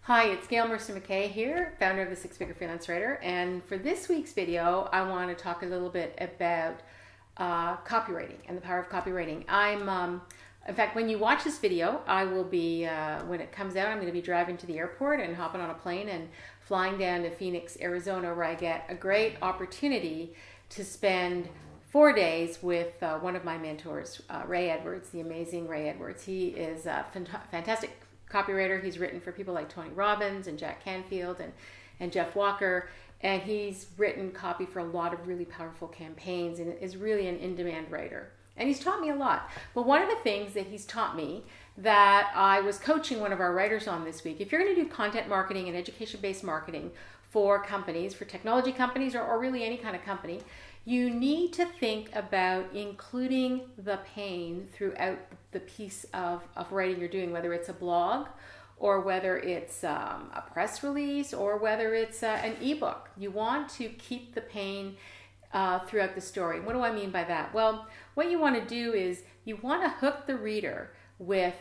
Hi, it's Gail Mercer-MacKay here, founder of the Six Figure Freelance Writer, and for this week's video, I want to talk a little bit about copywriting and the power of copywriting. In fact, when you watch this video, I will be, when it comes out, I'm going to be driving to the airport and hopping on a plane and flying down to Phoenix, Arizona, where I get a great opportunity to spend 4 days with one of my mentors, Ray Edwards, the amazing Ray Edwards. He is a fantastic copywriter. He's written for people like Tony Robbins and Jack Canfield and Jeff Walker, and he's written copy for a lot of really powerful campaigns and is really an in-demand writer. And he's taught me a lot. But one of the things that he's taught me that I was coaching one of our writers on this week, if you're going to do content marketing and education-based marketing for companies, for technology companies, or really any kind of company, you need to think about including the pain throughout the piece of writing you're doing, whether it's a blog or whether it's a press release or whether it's an ebook. You want to keep the pain throughout the story. What do I mean by that? Well, what you want to do is you want to hook the reader with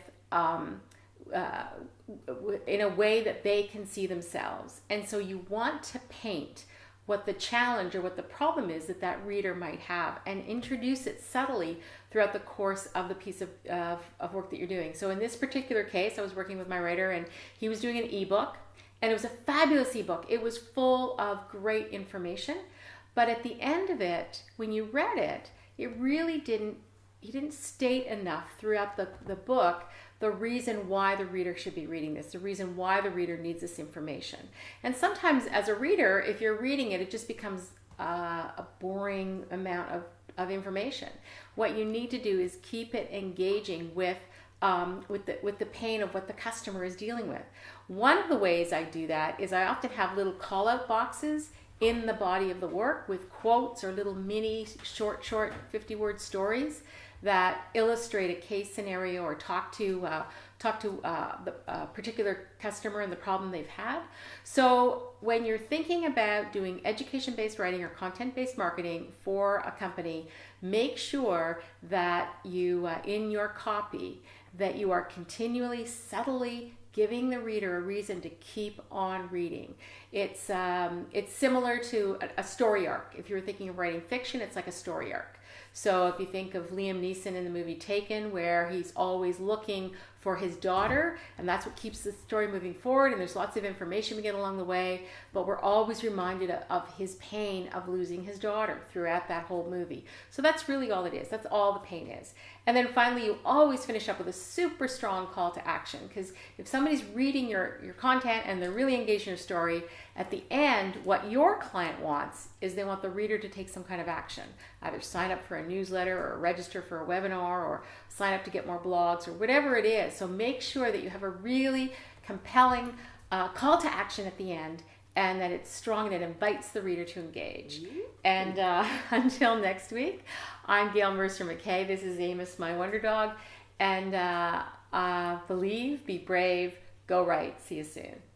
in a way that they can see themselves. And so you want to paint what the challenge or what the problem is that that reader might have and introduce it subtly throughout the course of the piece of work that you're doing. So in this particular case, I was working with my writer and he was doing an ebook, and it was a fabulous ebook. It was full of great information, but at the end of it, when you read it, it really he didn't state enough throughout the book the reason why the reader should be reading this, the reason why the reader needs this information. And sometimes as a reader, if you're reading it, it just becomes a boring amount of information. What you need to do is keep it engaging with the pain of what the customer is dealing with. One of the ways I do that is I often have little call-out boxes in the body of the work with quotes or little mini short 50-word stories that illustrate a case scenario or talk to the particular customer and the problem they've had. So when you're thinking about doing education-based writing or content-based marketing for a company, make sure that you, in your copy, that you are continually, subtly giving the reader a reason to keep on reading. It's similar to a story arc. If you're thinking of writing fiction, it's like a story arc. So if you think of Liam Neeson in the movie Taken, where he's always looking for his daughter, and that's what keeps the story moving forward, and there's lots of information we get along the way, but we're always reminded of his pain of losing his daughter throughout that whole movie. So that's really all it is. That's all the pain is. And then finally, you always finish up with a super strong call to action, because if somebody's reading your content and they're really engaged in your story, at the end, what your client wants is they want the reader to take some kind of action, either sign up for a newsletter or register for a webinar or sign up to get more blogs or whatever it is. So make sure that you have a really compelling call to action at the end, and that it's strong and it invites the reader to engage. And until next week, I'm Gail Mercer-MacKay. This is Amos, my wonder dog. And believe, be brave, go write. See you soon.